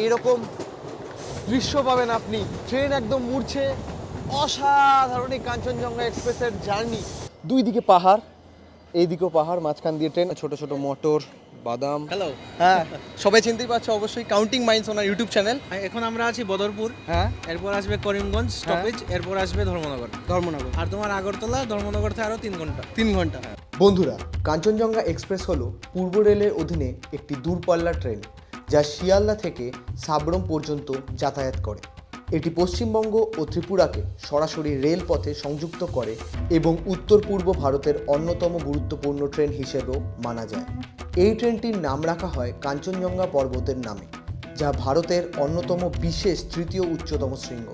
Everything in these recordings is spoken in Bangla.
এরকম দৃশ্য পাবেন আপনি। ট্রেন একদম মুড়ছে, অসাধারণ এই কাঞ্চনজঙ্ঘা এক্সপ্রেসের জার্নি। দুই দিকে পাহাড়, এইদিকেও পাহাড়, মাঝখান দিয়ে ট্রেন, ছোট ছোট মটর, বাদাম। হ্যালো। হ্যাঁ, সবাই চিনতেই পারছো অবশ্যই, কাউন্টিং মাইন্ডস ওনার ইউটিউব চ্যানেল। এখন আমরা আছি বদরপুর, হ্যাঁ, এরপর আসবে করিমগঞ্জ স্টপেজ, এরপর আসবে ধর্মনগর। ধর্মনগর। আর তোমার আগরতলা, ধর্মনগর থেকে আরও 3 ঘন্টা। 3 ঘন্টা। বন্ধুরা, কাঞ্চনজঙ্ঘা এক্সপ্রেস হলো পূর্ব রেলের অধীনে একটি দূরপাল্লার ট্রেন যা শিয়ালদা থেকে সাবরম পর্যন্ত যাতায়াত করে। এটি পশ্চিমবঙ্গ ও ত্রিপুরাকে সরাসরি রেলপথে সংযুক্ত করে এবং উত্তর পূর্ব ভারতের অন্যতম গুরুত্বপূর্ণ ট্রেন হিসেবেও মানা যায়। এই ট্রেনটির নাম রাখা হয় কাঞ্চনজঙ্ঘা পর্বতের নামে, যা ভারতের অন্যতম বিশেষ তৃতীয় উচ্চতম শৃঙ্গ।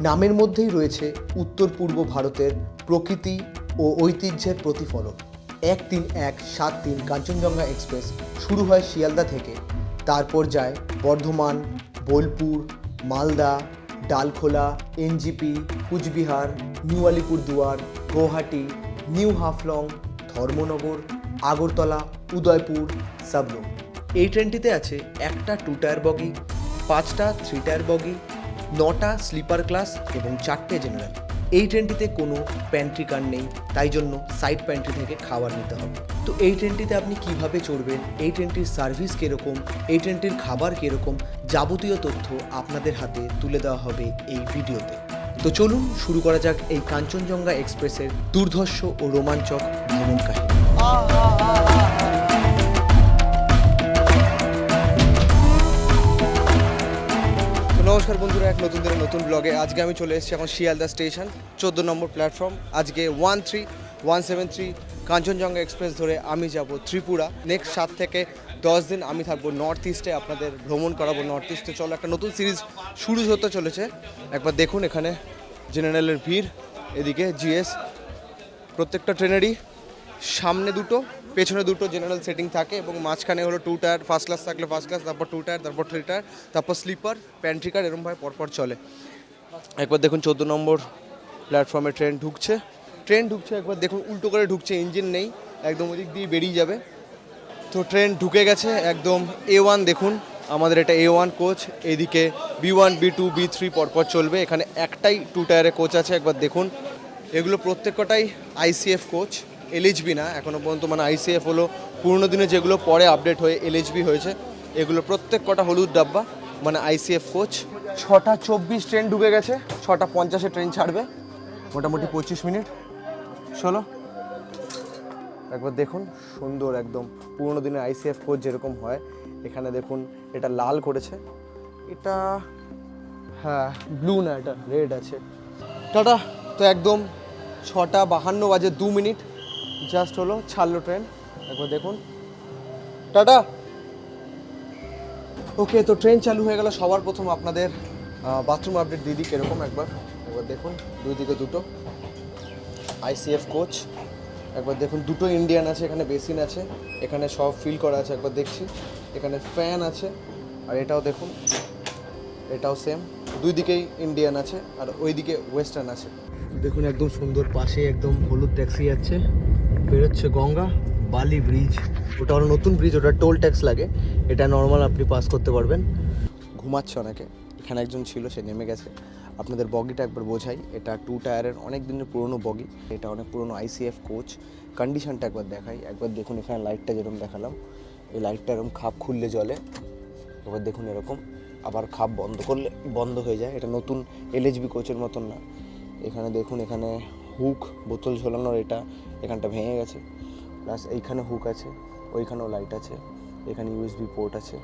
নামের মধ্যেই রয়েছে উত্তর পূর্ব ভারতের প্রকৃতি ও ঐতিহ্যের প্রতিফলন। 13173 কাঞ্চনজঙ্ঘা এক্সপ্রেস শুরু হয় শিয়ালদা থেকে, তারপর যায় Bardhaman, Bolpur, Malda, Dalkhola, NJP, Cooch Behar, new Alipurduar, Guwahati, new Haflong, Dharmanagar, Agartala, Udaipur, Sabroom. এই ট্রেনটিতে আছে একটা 2 টায়ার বগি, 5টা 3 টায়ার বগি, 9টা স্লিপার ক্লাস এবং 4টে জেনারেল। এই ট্রেনটিতে কোনো প্যান্ট্রি কার নেই, তাই জন্য সাইড প্যান্ট্রি থেকে খাবার নিতে হবে। তো এই ট্রেনটিতে আপনি কিভাবে চড়বেন, এই ট্রেনটির সার্ভিস কীরকম, এই ট্রেনটির খাবার কীরকম, যাবতীয় তথ্য আপনাদের হাতে তুলে দেওয়া হবে এই ভিডিওতে। তো চলুন শুরু করা যাক এই কাঞ্চনজঙ্ঘা এক্সপ্রেসের দুর্ধর্ষ ও রোমাঞ্চক ভ্রমণ কাহিনী। নমস্কার বন্ধুরা, এক নতুন দিনের নতুন ব্লগে আজকে আমি চলে এসেছি এখন শিয়ালদা স্টেশন, 14 নম্বর প্ল্যাটফর্ম। আজকে 13173 কাঞ্চনজঙ্ঘা এক্সপ্রেস ধরে আমি যাব ত্রিপুরা। নেক্সট 7 থেকে 10 দিন আমি থাকবো নর্থ ইস্টে, আপনাদের ভ্রমণ করাবো নর্থ ইস্টে। চলো, একটা নতুন সিরিজ শুরু হতে চলেছে। একবার দেখুন এখানে জেনারেলের ভিড়, এদিকে জিএস। প্রত্যেকটা ট্রেনেরই সামনে দুটো, পেছনে দুটো জেনারেল সেটিং থাকে এবং মাঝখানে হলো 2 টায়ার, ফার্স্ট ক্লাস থাকলে ফার্স্ট ক্লাস, তারপর 2 টায়ার, তারপর 3 টায়ার, তারপর স্লিপার, প্যান্ট্রি কার, এরকমভাবে পরপর চলে। একবার দেখুন 14 নম্বর প্ল্যাটফর্মে ট্রেন ঢুকছে। একবার দেখুন উল্টো করে ঢুকছে, ইঞ্জিন নেই, একদম ওদিক দিয়ে বেরিয়ে যাবে। তো ট্রেন ঢুকে গেছে একদম A1। দেখুন আমাদের এটা A1 কোচ, এদিকে B1, B2, B3 পরপর চলবে। এখানে একটাই 2 টায়ারে কোচ আছে। একবার দেখুন এগুলো প্রত্যেকটাই ICF কোচ, LHB না এখনও পর্যন্ত। মানে ICF হলো পুরনো দিনে যেগুলো পরে আপডেট হয়ে LHB হয়েছে। এগুলো প্রত্যেক কটা হলুদ ডাব্বা, মানে ICF কোচ। 6টা 24 ট্রেন ঢুকে গেছে, 6টা 50-এ ট্রেন ছাড়বে, মোটামুটি 25 মিনিট। চলো একবার দেখুন, সুন্দর একদম পুরনো দিনের ICF কোচ যেরকম হয়। এখানে দেখুন এটা লাল করেছে, এটা হ্যাঁ ব্লু না, এটা রেড আছে। টাটা। তো একদম 6টা 52 বাজে 2 মিনিট জাস্ট হলো, ছাড়লো ট্রেন। একবার দেখুন, টাটা। ওকে, তো ট্রেন চালু হয়ে গেল। সবার প্রথম আপনাদের বাথরুম আপডেট দিদি কীরকম একবার দেখুন। দুই দিকে দুটো ICF কোচ। একবার দেখুন দুটো ইন্ডিয়ান আছে, এখানে বেসিন আছে, এখানে সব ফিল করা আছে। একবার দেখছি এখানে ফ্যান আছে, আর এটাও দেখুন, এটাও সেম। দুই দিকেই ইন্ডিয়ান আছে, আর ওইদিকে ওয়েস্টার্ন আছে। দেখুন একদম সুন্দর, পাশে একদম হলুদ ট্যাক্সি যাচ্ছে, বেরোচ্ছে গঙ্গা বালি ব্রিজ। ওটা হলো নতুন ব্রিজ, ওটা টোল ট্যাক্স লাগে, এটা নর্মাল আপনি পাস করতে পারবেন। ঘুমাচ্ছে অনেকে, এখানে একজন ছিল, সে নেমে গেছে। আপনাদের বগিটা একবার বোঝাই, এটা 2 টায়ারের অনেক দিনের পুরনো বগি, এটা অনেক পুরনো ICF কোচ। কন্ডিশনটা একবার দেখাই। একবার দেখুন এখানে লাইটটা যেরকম দেখালাম, এই লাইটটা এরকম খাপ খুললে জ্বলে। এবার দেখুন এরকম, আবার খাপ বন্ধ করলে বন্ধ হয়ে যায়। এটা নতুন LHB কোচের মতন না। এখানে দেখুন, এখানে হুক বোতল ঝোলানোর, এটা এখানটা ভেঙে গেছে। প্লাস এইখানে হুক আছে, ওইখানেও লাইট আছে, এখানে USB পোর্ট আছে,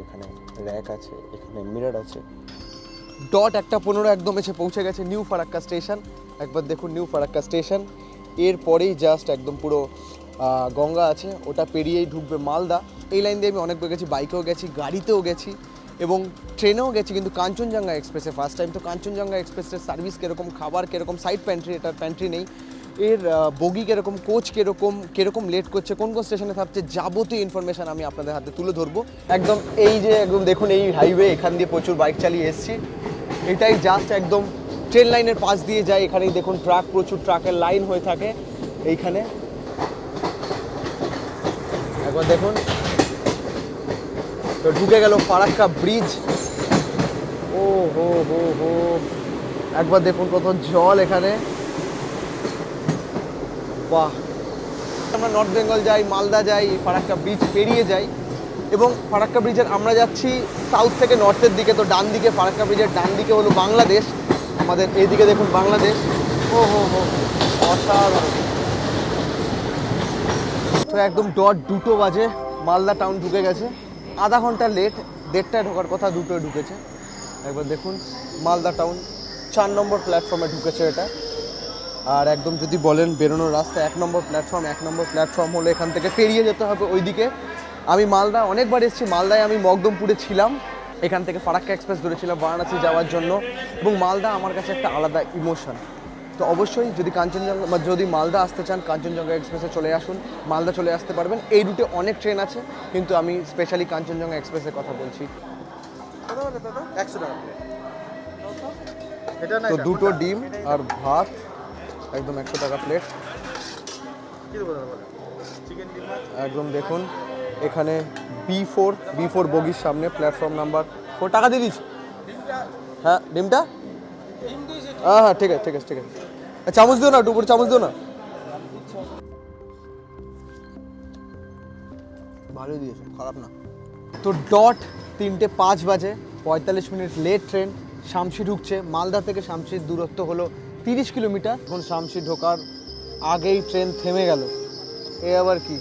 এখানে র্যাক আছে, এখানে মিরর আছে। ডট 1:15 একদম এসে পৌঁছে গেছে নিউ ফারাক্কা স্টেশন। একবার দেখুন নিউ ফারাক্কা স্টেশন, এরপরেই জাস্ট একদম পুরো গঙ্গা আছে, ওটা পেরিয়েই ঢুকবে মালদা। এই লাইন দিয়ে আমি অনেকবার গেছি, বাইকেও গেছি, গাড়িতেও গেছি এবং ট্রেনেও গেছি, কিন্তু কাঞ্চনজঙ্ঘা এক্সপ্রেসে ফার্স্ট টাইম। তো কাঞ্চনজঙ্ঘা এক্সপ্রেসের সার্ভিস কীরকম, খাবার কীরকম, সাইড প্যান্ট্রি, এটার প্যান্ট্রি নেই, এর বগি কীরকম, কোচ কীরকম লেট করছে, কোন স্টেশনে থাকছে, যাবতীয় ইনফরমেশান আমি আপনাদের হাতে তুলে ধরবো। একদম এই যে একদম দেখুন এই হাইওয়ে, এখান দিয়ে প্রচুর বাইক চালিয়ে এসেছি। এটাই জাস্ট একদম ট্রেন লাইনের পাশ দিয়ে যায়। এখানেই দেখুন ট্রাক, প্রচুর ট্রাকের লাইন হয়ে থাকে এইখানে। একবার দেখুন তো ঢুকে গেল ফারাক্কা ব্রিজ। ও হো হো হো, একবার দেখুন কত জল এখানে, বাহ। আমরা নর্থ বেঙ্গল যাই, মালদা যাই, ফারাক্কা ব্রিজ পেরিয়ে যাই, এবং ফারাক্কা ব্রিজের আমরা যাচ্ছি সাউথ থেকে নর্থের দিকে। তো ডান দিকে ফারাক্কা ব্রিজের ডান দিকে হলো বাংলাদেশ, আমাদের এইদিকে দেখুন বাংলাদেশ। ও হো হো, অসাধারণ। তো একদম ডট 2টো বাজে, মালদা টাউন ঢুকে গেছে। আধা ঘন্টা লেট, 1:30টায় ঢোকার কথা 2টোয় ঢুকেছে। একবার দেখুন মালদা টাউন 4 নম্বর প্ল্যাটফর্মে ঢুকেছে এটা। আর একদম যদি বলেন বেরোনোর রাস্তা 1 নম্বর প্ল্যাটফর্ম। 1 নম্বর প্ল্যাটফর্ম হলে এখান থেকে পেরিয়ে যেতে হবে ওইদিকে। আমি মালদা অনেকবার এসেছি, মালদায় আমি মকদমপুরে ছিলাম, এখান থেকে ফারাক্কা এক্সপ্রেস ধরেছিলাম বারাণসী যাওয়ার জন্য, এবং মালদা আমার কাছে একটা আলাদা ইমোশন। তো অবশ্যই যদি কাঞ্চনজঙ্ঘা বা যদি মালদা আসতে চান, কাঞ্চনজঙ্ঘা এক্সপ্রেসে চলে আসুন, মালদা চলে আসতে পারবেন। এই রুটে অনেক ট্রেন আছে, কিন্তু আমি স্পেশালি কাঞ্চনজঙ্ঘা এক্সপ্রেসের কথা বলছি। 100 টাকা এটা না, তো 2টো ডিম আর ভাত, একদম 100 টাকা প্লেট। কি দেবো দাদা বলে? চিকেন ডিম মাছ। একদম দেখুন এখানে B4 বগির সামনে প্ল্যাটফর্ম নাম্বার 4 টাকা দিয়ে দিচ্ছি। হ্যাঁ ডিমটা, হ্যাঁ হ্যাঁ ঠিক আছে ঠিক আছে ঠিক আছে। চামচ দিও না, একটু উপরে চামচ দিও না। ভালোই দিয়েছো, খারাপ না। তো ডট 3:05 বাজে, 45 মিনিট লেট ট্রেন। শামসি ঢুকছে, মালদা থেকে শামসির দূরত্ব হলো 30 কিলোমিটার। এখন শামসি ঢোকার আগেই ট্রেন থেমে গেল। এ আবার কি,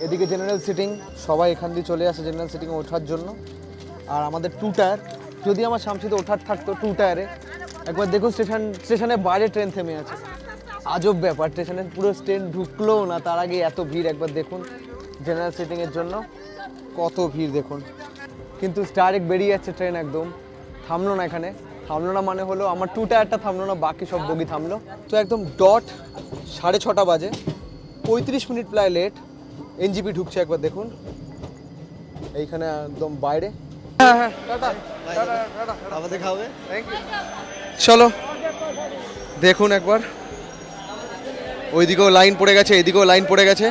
এদিকে জেনারেল সিটিং, সবাই এখান দিয়ে চলে আসে জেনারেল সিটিংয়ে ওঠার জন্য। আর আমাদের 2 টায়ার, যদি আমার শামসিতে ওঠার থাকতো 2 টায়ারে, একবার দেখুন স্টেশনের বাইরে ট্রেন থেমে আছে। আজব ব্যাপার, স্টেশনের পুরো ট্রেন ঢুকলো না তার আগে এত ভিড়। একবার দেখুন জেনারেল সিটিংয়ের জন্য কত ভিড় দেখুন, কিন্তু ডাইরেক্ট বেরিয়ে যাচ্ছে ট্রেন, একদম থামলো না এখানে। থামলো না মানে হলো আমার 2 টায়ারটা থামলো না, বাকি সব বগি থামলো। তো একদম ডট 6:30 বাজে, 35 মিনিট প্রায় লেট। এনজিপি ঢুকছে, একবার দেখুন এইখানে একদম বাইরে। হ্যাঁ হ্যাঁ টাটা টাটা, আমাদের খাবে। Thank you. চলো দেখুন একবার, ওইদিকেও লাইন পড়ে গেছে, এদিকেও লাইন পড়ে গেছে।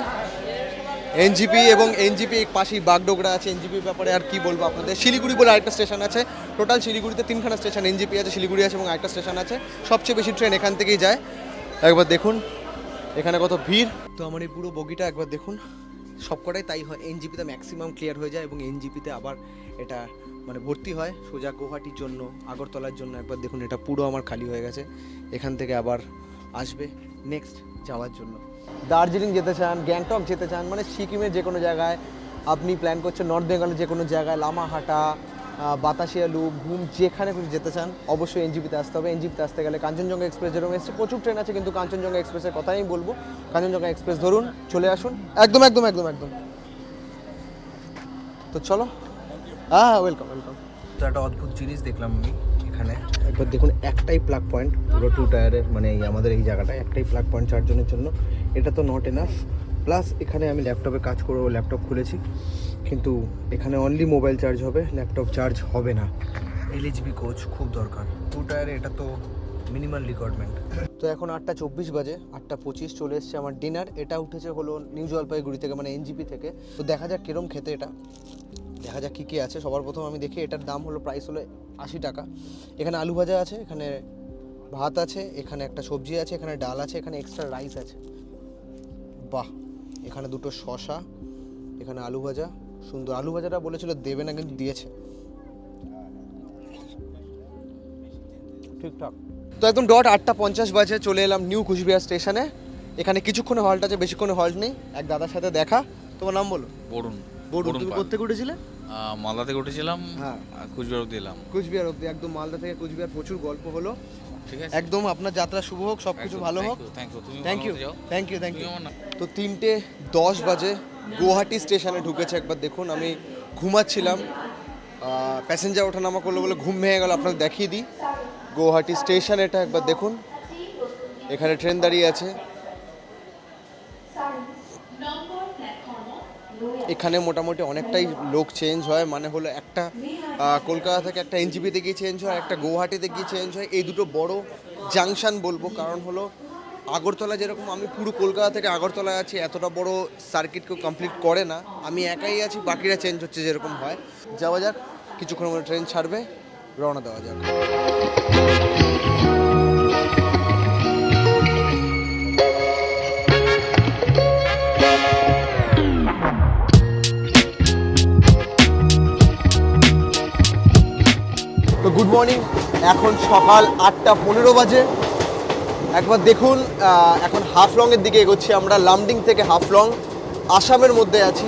এনজিপি এবং এনজিপি পাশেই বাগডোগরা আছে। এনজিপির ব্যাপারে আর কি বলবো আপনাদের, শিলিগুড়ি বলে আরেকটা স্টেশন আছে। টোটাল শিলিগুড়িতে 3খানা স্টেশন, এনজিপি আছে, শিলিগুড়ি আছে এবং আরেকটা স্টেশন আছে। সবচেয়ে বেশি ট্রেন এখান থেকেই যায়। একবার দেখুন এখানে কত ভিড়। তো আমার এই পুরো বগিটা একবার দেখুন, সবকটাই তাই হয়। এনজিপিতে ম্যাক্সিমাম ক্লিয়ার হয়ে যায় এবং এনজিপিতে আবার এটা মানে ভর্তি হয় সোজা গুয়াহাটির জন্য, আগরতলার জন্য। একবার দেখুন এটা পুরো আমার খালি হয়ে গেছে, এখান থেকে আবার আসবে নেক্সট যাওয়ার জন্য। দার্জিলিং যেতে চান, গ্যাংটক যেতে চান, মানে সিকিমের যে কোনো জায়গায় আপনি প্ল্যান করছেন, নর্থ বেঙ্গলের যে কোনো জায়গায়, লামাহাটা, বাতাসিয়া লুপ, ঘুম, যেখানে খুশি যেতে চান অবশ্যই এনজিপিতে আসতে হবে। এনজিপিতে আসতে গেলে কাঞ্চনজঙ্ঘা এক্সপ্রেস যেরকম এসছে, প্রচুর ট্রেন আছে, কিন্তু কাঞ্চনজঙ্ঘা এক্সপ্রেসের কথাই আমি বলবো। কাঞ্চনজঙ্ঘা এক্সপ্রেস ধরুন, চলে আসুন, একদম একদম একদম একদম। তো চলো, হ্যাঁ ওয়েলকাম ওয়েলকাম। তো একটা অদ্ভুত জিনিস দেখলাম আমি এখানে, একবার দেখুন একটাই প্লাগ পয়েন্ট পুরো 2 টায়ারের, মানে এই আমাদের এই জায়গাটায় একটাই প্লাগ পয়েন্ট চারজনের জন্য। এটা তো নট এনাফ। প্লাস এখানে আমি ল্যাপটপে কাজ করবো, ল্যাপটপ খুলেছি, কিন্তু এখানে অনলি মোবাইল চার্জ হবে, ল্যাপটপ চার্জ হবে না। এলএইচবি কোচ খুব দরকার 2 টায়ারে, এটা তো মিনিমাল রিকোয়ারমেন্ট। তো এখন 8:24 বাজে, 8:25 চলে এসছে আমার ডিনার। এটা উঠেছে হলো নিউ জলপাইগুড়ি থেকে, মানে এনজিপি থেকে। তো দেখা যাক কিরম খেতে এটা, দেখা যাক কী কী আছে। সবার প্রথম আমি দেখি এটার দাম হলো, প্রাইস হলো 80 টাকা। এখানে আলু ভাজা আছে, এখানে ভাত আছে, এখানে একটা সবজি আছে, এখানে ডাল আছে, এখানে এক্সট্রা রাইস আছে। বাহ, এখানে 2টো শসা, এখানে আলু ভাজা, সুন্দর। আলু ভাজাটা বলেছিল দেবে না, কিন্তু দিয়েছে, ঠিকঠাক। তো একদম ডট 8:50 বাজে চলে এলাম নিউ কুচবিহার স্টেশনে। এখানে কিছুক্ষণে হল্ট আছে, বেশিক্ষণে হল্ট নেই। এক দাদার সাথে দেখা। তোমার নাম বলো? বরুণ। বরুণ। তুমি কোথেকে উঠেছিলে? মালদা থেকে উঠেছিলাম, হ্যাঁ, কুচবিহার অব্দি এলাম। কুচবিহার অব্দি, একদম মালদা থেকে কুচবিহার। প্রচুর গল্প হলো, ঠিক আছে, একদম আপনার যাত্রা শুভ হোক, সব কিছু ভালো হোক। থ্যাংক ইউ, তুমি থ্যাংক ইউ ভালো যাও। থ্যাংক ইউ থ্যাংক তুমি ইউ। আমার না- তো 3:10 বাজে গুয়াহাটি স্টেশনে ঢুকেছে। একবার দেখুন, আমি ঘুমাচ্ছিলাম, প্যাসেঞ্জার ওঠানামা করলো বলে ঘুম ভেঙে গেল। আপনাকে দেখিয়ে দিই গুয়াহাটি স্টেশন, এটা একবার দেখুন। এখানে ট্রেন দাঁড়িয়ে আছে, এখানে মোটামুটি অনেকটাই লোক চেঞ্জ হয়, মানে হলো একটা কলকাতা থেকে একটা এনজিপিতে গিয়ে চেঞ্জ হয়, একটা গুয়াহাটিতে গিয়ে চেঞ্জ হয়। এই দুটো বড় জাংশন বলবো, কারণ হলো আগরতলা যেরকম আমি পুরো কলকাতা থেকে আগরতলায় আছি, এতটা বড় সার্কিট কেউ কমপ্লিট করে না, আমি একাই আছি, বাকিরা চেঞ্জ হচ্ছে যেরকম হয়। যাওয়া যাক, কিছুক্ষণ মধ্যে ট্রেন ছাড়বে, রওনা দেওয়া যাক। তো গুড মর্নিং, এখন সকাল 8:15 বাজে। একবার দেখুন, এখন হাফলংয়ের দিকে এগোচ্ছি আমরা। লামডিং থেকে হাফলং, আসামের মধ্যে আছি।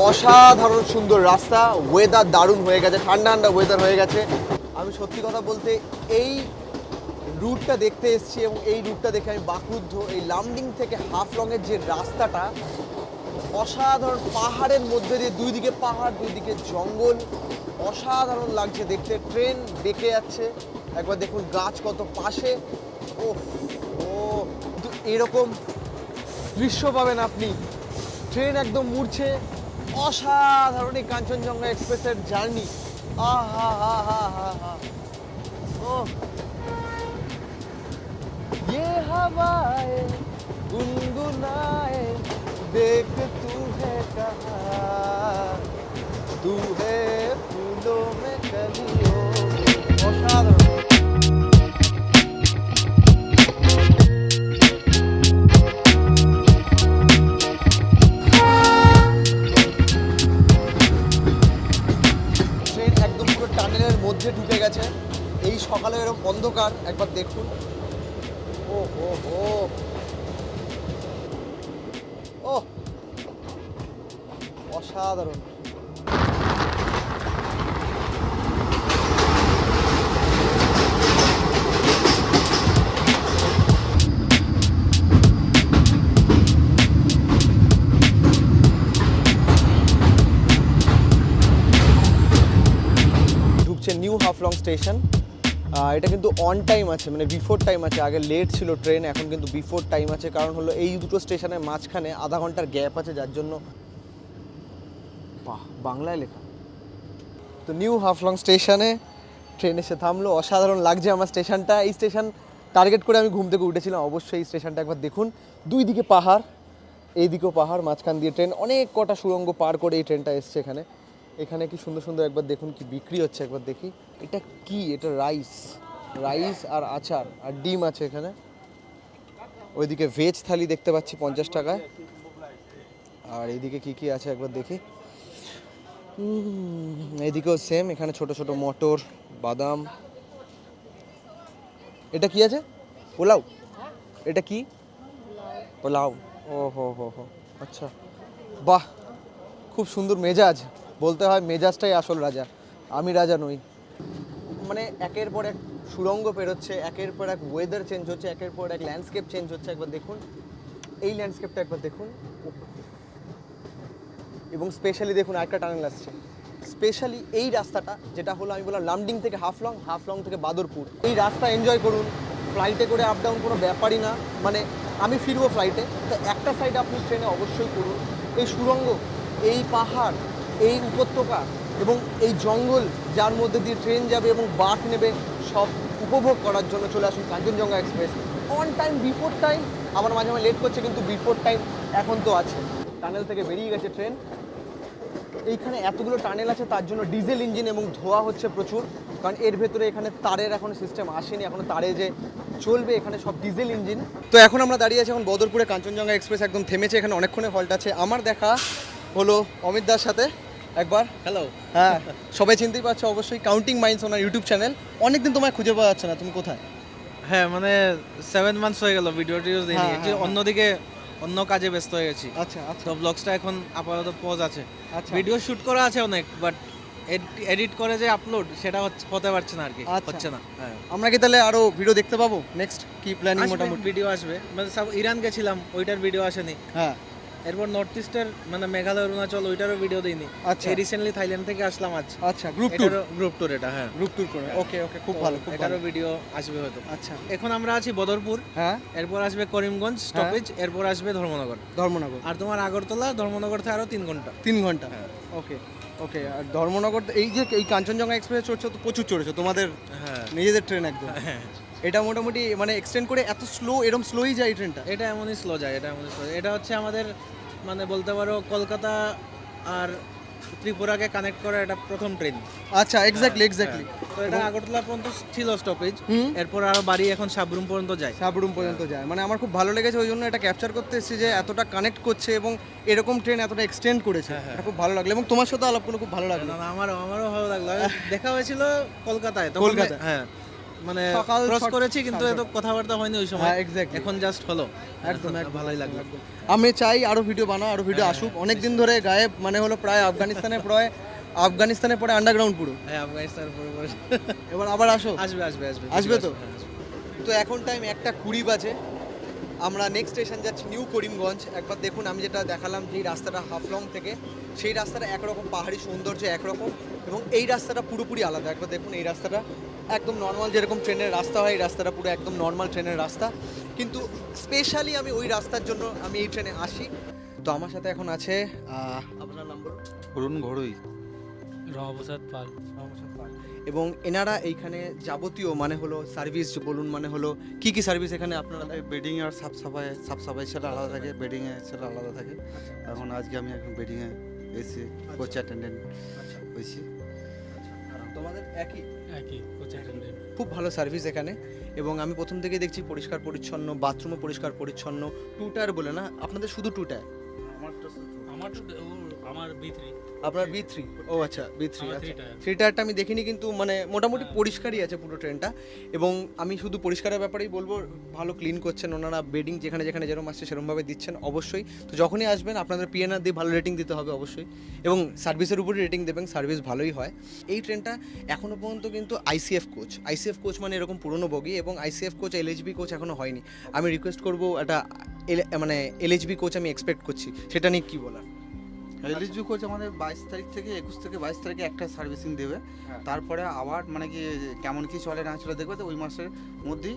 অসাধারণ সুন্দর রাস্তা, ওয়েদার দারুণ হয়ে গেছে, ঠান্ডা ঠান্ডা ওয়েদার হয়ে গেছে। আমি সত্যি কথা বলতে এই রুটটা দেখতে এসেছি এবং এই রুটটা দেখে আমি বাকরুদ্ধ। এই লামডিং থেকে হাফলংয়ের যে রাস্তাটা অসাধারণ, পাহাড়ের মধ্যে দিয়ে দুই দিকে পাহাড়, দুই দিকে জঙ্গল, অসাধারণ লাগছে দেখতে। ট্রেন বেঁকে যাচ্ছে, একবার দেখুন গাছ কত পাশে। ও কিন্তু এরকম দৃশ্য পাবেন আপনি, ট্রেন একদম মুড়ছে। অসাধারণ এই কাঞ্চনজঙ্ঘা এক্সপ্রেসের জার্নি। আহা হা হা হা হা, ও ये हवाएं गुनगुनाए देख तू है कहाँ, तू है फूलों में कलियों में। অসাধারণ। ট্রেন একদম পুরো টানেলের মধ্যে ঢুকে গেছে। এই সকালে এরকম অন্ধকার, একবার দেখুন। ও হো হো, ও অসাধারণ। ঢুকছে নিউ হাফলং স্টেশন। এটা কিন্তু অন টাইম আছে, মানে বিফোর টাইম আছে। আগে লেট ছিল ট্রেন, এখন কিন্তু বিফোর টাইম আছে। কারণ হলো এই দুটো স্টেশনের মাঝখানে আধা ঘন্টার গ্যাপ আছে, যার জন্য। বাহ, বাংলায় লেখা। তো নিউ হাফলং স্টেশনে ট্রেন এসে থামলো। অসাধারণ লাগছে আমার স্টেশনটা। এই স্টেশন টার্গেট করে আমি ঘুম থেকে উঠেছিলাম। অবশ্যই এই স্টেশনটা একবার দেখুন, দুই দিকে পাহাড়, এইদিকেও পাহাড়, মাঝখান দিয়ে ট্রেন। অনেক কটা সুড়ঙ্গ পার করে এই ট্রেনটা এসছে এখানে। এখানে কি সুন্দর সুন্দর, একবার দেখুন কি বিক্রি হচ্ছে, একবার দেখি। এটা কি? এটা রাইস আর আচার আর ডিম আছে এখানে। ওইদিকে ভেজ থালি দেখতে পাচ্ছি 50 টাকায়। আর এইদিকে কি কি আছে একবার দেখি। এইদিকেও সেম, এখানে ছোট ছোট মটর, বাদাম। এটা কি আছে? পোলাও? এটা কি? পোলাও। ও হো হো হো, আচ্ছা। বাহ, খুব সুন্দর মেজাজ। বলতে হয় মেজাজটাই আসল রাজা, আমি রাজা নই। মানে একের পর এক সুড়ঙ্গ পেরোচ্ছে, একের পর এক ওয়েদার চেঞ্জ হচ্ছে, একের পর এক ল্যান্ডস্কেপ চেঞ্জ হচ্ছে। একবার দেখুন এই ল্যান্ডস্কেপটা, একবার দেখুন। এবং স্পেশালি দেখুন আরেকটা টানেল আসছে। স্পেশালি এই রাস্তাটা, যেটা হলো আমি বললাম লামডিং থেকে হাফলং, হাফলং থেকে বাদরপুর, এই রাস্তা এনজয় করুন। ফ্লাইটে করে আপ ডাউন কোনো ব্যাপারই না, মানে আমি ফিরবো ফ্লাইটে, তো একটা সাইড আপনি ট্রেনে অবশ্যই করুন। এই সুড়ঙ্গ, এই পাহাড়, এই উপত্যকা এবং এই জঙ্গল, যার মধ্যে দিয়ে ট্রেন যাবে এবং বাঁক নেবে, সব উপভোগ করার জন্য চলে আসুন Kanchenjunga express. On time, before time, আবার মাঝে মাঝে লেট করছে, কিন্তু বিফোর টাইম এখন তো আছে। টানেল থেকে বেরিয়ে গেছে ট্রেন। এইখানে এতগুলো টানেল আছে, তার জন্য ডিজেল ইঞ্জিন এবং ধোঁয়া হচ্ছে প্রচুর। কারণ এর ভেতরে এখানে তারের এখন সিস্টেম আসেনি, এখনো তারে যে চলবে, এখানে সব ডিজেল ইঞ্জিন। তো এখন আমরা দাঁড়িয়ে আছি এখন বদরপুরে। কাঞ্চনজঙ্ঘা এক্সপ্রেস একদম থেমেছে, এখানে অনেকক্ষণে হল্ট আছে। আমার দেখা হলো অমিত দার সাথে একবার। হ্যালো। হ্যাঁ, সবাই চিনতেই পারছো অবশ্যই, কাউন্টিং মাইন্ডস ওনার ইউটিউব চ্যানেল। অনেকদিন তোমায় খুঁজে পাওয়া যাচ্ছে না, তুমি কোথায়? হ্যাঁ, মানে 7 মান্থস হয়ে গেল ভিডিও টিডিও দিইনি। হ্যাঁ, হ্যাঁ, অন্যদিকে অন্য কাজে ব্যস্ত হয়ে গেছি। আচ্ছা আচ্ছা তো ব্লগসটা এখন আপাতত পজ আছে। আচ্ছা। ভিডিও শুট করা আছে অনেক, বাট এডিট করে যে আপলোড সেটা হতে পারছে না আর কি, আচ্ছা। হচ্ছে না। হ্যাঁ, আমরা কি তাহলে আরো ভিডিও দেখতে পাবো? নেক্সট কি প্ল্যানিং মোটামুটি? ভিডিও আসবে, মানে সব ইরান গেছিলাম, ওইটার ভিডিও আসেনি। হ্যাঁ, এরপর নর্থ ইস্টের মানে মেঘালয়, অরুণাচল, ওইটারও ভিডিও দিইনি। আচ্ছা। এই রিসেন্টলি থাইল্যান্ড থেকে আসলাম আজ। আচ্ছা, গ্রুপ ট্যুর। গ্রুপ ট্যুর এটা, হ্যাঁ গ্রুপ ট্যুর করে, ওকে ওকে, খুব ভালো খুব ভালো। এটারও ভিডিও আসবে হয়তো। আচ্ছা, এখন আমরা আছি বদরপুর, হ্যাঁ, এরপর আসবে করিমগঞ্জ স্টপেজ, এরপর আসবে ধর্মনগর। ধর্মনগর। আর তোমার আগরতলা, ধর্মনগর থেকে আরো 3 ঘন্টা। 3 ঘন্টা, হ্যাঁ। ওকে ওকে। আর ধর্মনগর, এই যে এই কাঞ্চনজঙ্ঘা এক্সপ্রেস চড়ছো তো, প্রচুর চড়েছো তোমাদের হ্যাঁ নিজেদের ট্রেন একদম। হ্যাঁ। এটা মোটামুটি মানে এক্সটেন্ড করে এত স্লো, এরকম স্লোই যায় এই ট্রেনটা? এটা এমনই স্লো যায়, এটা এমনই স্লো। এটা হচ্ছে আমাদের মানে বলতে পারো কলকাতা আর ত্রিপুরাকে কানেক্ট করা এটা প্রথম ট্রেন। আচ্ছা, এক্স্যাক্টলি। তো এটা আগরতলা পর্যন্ত ছিল স্টপেজ, হুম। এরপর আরো বাড়ি এখন সাবরুম পর্যন্ত যায়। সাবরুম পর্যন্ত যায়, মানে আমার খুব ভালো লেগেছে, ওই জন্য এটা ক্যাপচার করতে এসেছি যে এতটা কানেক্ট করছে এবং এরকম ট্রেন এতটা এক্সটেন্ড করেছে, এটা খুব ভালো লাগলো। এবং তোমার সাথে আলাপ করে খুব ভালো লাগলো। না, না, আমারও ভালো লাগলো। দেখা হয়েছিল কলকাতায় তখন, কলকাতায়। হ্যাঁ, মানে সকাল ক্রস ছটা- করেছি কিন্তু এত কথাবার্তা হয়নি ওই সময়। হ্যাঁ, exactly. এখন জাস্ট হলো, একদম ভালোই লাগলো। আমি চাই আরো ভিডিও বানাও, আরো ভিডিও আসুক। অনেক দিন ধরে গায়েব, মানে হলো প্রায় আফগানিস্তানের পরে আন্ডারগ্রাউন্ড পুরো। হ্যাঁ, আফগানিস্তান পরে এবার আবার আসো। আসবে তো? তো এখন টাইম 1:20 বাজে, আমরা নেক্সট স্টেশন যাচ্ছি নিউ করিমগঞ্জ। একবার দেখুন, আমি যেটা দেখালাম যে রাস্তাটা হাফলং থেকে, সেই রাস্তাটা একরকম, পাহাড়ি সৌন্দর্য একরকম, এবং এই রাস্তাটা পুরোপুরি আলাদা। একবার দেখুন, এই রাস্তাটা একদম নর্মাল, যেরকম ট্রেনের রাস্তা হয় এই রাস্তাটা পুরো একদম নর্মাল ট্রেনের রাস্তা, কিন্তু স্পেশালি আমি ওই রাস্তার জন্য আমি এই ট্রেনে আসি। তো আমার সাথে এখন আছে আপনার নাম্বার অরুণ ঘড়ুই। রমাপ্রসাদ পাল। এবং এনারা এইখানে যাবতীয় মানে হলো সার্ভিস বলুন, মানে হলো কি কি সার্ভিস এখানে আপনারা দেন? বেডিং আর সাফ সাফাই ছেলে আলাদা থাকে, বেডিং এ ছেলে আলাদা থাকে। এখন আজকে আমি এখন বেডিং এ এসে কোচ অ্যাটেন্ডেন্ট হয়েছি। তোমাদের একই? একই কোচ অ্যাটেন্ডেন্ট। খুব ভালো সার্ভিস এখানে, এবং আমি প্রথম থেকেই দেখছি পরিষ্কার পরিচ্ছন্ন, বাথরুমও পরিষ্কার পরিচ্ছন্ন। টু টায়ার বলে না আপনাদের, শুধু টু টায়ার? আমার B3। আপনার B3? ও আচ্ছা, B3। আমার আচ্ছা, 3 টায়ার। 3 টায়ারটা আমি দেখিনি, কিন্তু মানে মোটামুটি পরিষ্কারই আছে পুরো ট্রেনটা। এবং আমি শুধু পরিষ্কারের ব্যাপারেই বলবো, ভালো ক্লিন করছেন ওনারা, বেডিং যেখানে যেখানে যেরকম আসছে সেরকমভাবে দিচ্ছেন অবশ্যই। তো যখনই আসবেন আপনাদের পিএনআর দিয়ে ভালো রেটিং দিতে হবে অবশ্যই, এবং সার্ভিসের উপরই রেটিং দেবেন, সার্ভিস ভালোই হয়। এই ট্রেনটা এখনও পর্যন্ত কিন্তু আইসিএফ কোচ মানে এরকম পুরনো বগি, এবং আইসিএফ কোচ, এলএইচবি কোচ এখনও হয়নি। আমি রিকোয়েস্ট করবো একটা মানে এলএইচবি কোচ আমি এক্সপেক্ট করছি, সেটা নিয়ে কী বলার? এলএসজি কোচ আমাদের 22 তারিখ থেকে 21 থেকে 22 তারিখে একটা সার্ভিসিং দেবে। তারপরে আবার মানে কি কেমন কি চলে না চলে দেখবে, তো ওই মাসের মধ্যেই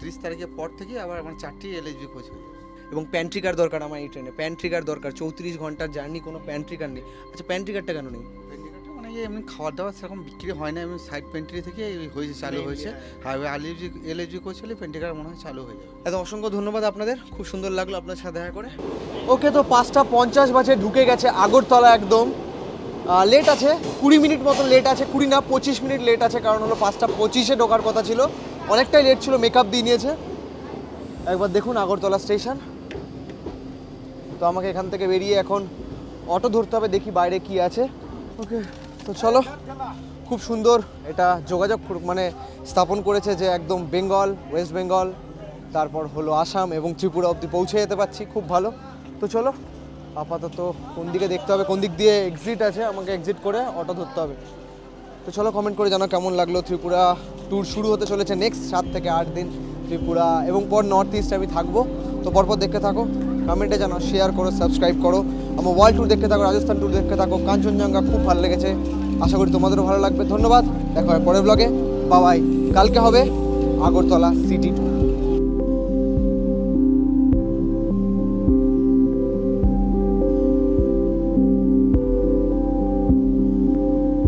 30 তারিখের পর থেকে আবার মানে 4টি এলএসজি কোচ হয়ে যাবে। এবং প্যান্ট্রিকার দরকার আমার এই ট্রেনে, প্যান্ট্রিকার দরকার। 34 ঘন্টার জার্নি, কোনো প্যান্ট্রিকার নেই। আচ্ছা, প্যান্ট্রিকারটা কেন নেই? পেন্ট্রিটা মানে কি এমনি খাওয়া দাওয়া সেরকম বিক্রি হয় না, এমনি সাইড পেন্ট্রি থেকে হয়েছে, চালু হয়েছে। হাইওয়ে এলএসজি কোচ হলে পেন্ট্রিকার মনে হয় চালু হয়ে যাবে। এত অসংখ্য ধন্যবাদ আপনাদের, খুব সুন্দর লাগলো আপনার সাথে দেখা করে। ওকে, তো 5:50 বাজে, ঢুকে গেছে আগরতলা একদম। লেট আছে 20 মিনিট মতো, লেট আছে 20 না 25 মিনিট লেট আছে, কারণ হলো 5:25-এ ঢোকার কথা ছিল, অনেকটাই লেট ছিল, মেকআপ দিয়ে নিয়েছে। একবার দেখুন আগরতলা স্টেশন। তো আমাকে এখান থেকে বেরিয়ে এখন অটো ধরতে হবে, দেখি বাইরে কি আছে। ওকে, তো চলো। খুব সুন্দর এটা যোগাযোগ মানে স্থাপন করেছে, যে একদম বেঙ্গল, ওয়েস্ট বেঙ্গল, তারপর হলো আসাম এবং ত্রিপুরা অবধি পৌঁছে যেতে পারছি, খুব ভালো। তো চলো, আপাতত কোন দিকে দেখতে হবে, কোন দিক দিয়ে এক্সিট আছে, আমাকে এক্সিট করে অটো ধরতে হবে। তো চলো, কমেন্ট করে জানাও কেমন লাগলো। ত্রিপুরা ট্যুর শুরু হতে চলেছে নেক্সট 7 থেকে 8 দিন ত্রিপুরা, এবং পর নর্থ ইস্ট আমি থাকবো। তো পরপর দেখতে থাকো, কমেন্টে জানাও, শেয়ার করো, সাবস্ক্রাইব করো। আমার ওয়ার্ল্ড ট্যুর দেখতে থাকো, রাজস্থান ট্যুর দেখতে থাকো, কাঞ্চনজঙ্ঘা খুব ভালো লেগেছে, আশা করি তোমাদেরও ভালো লাগবে। ধন্যবাদ, দেখা হয় পরের ব্লগে, বাই। কালকে হবে আগরতলা সিটি ট্যুর।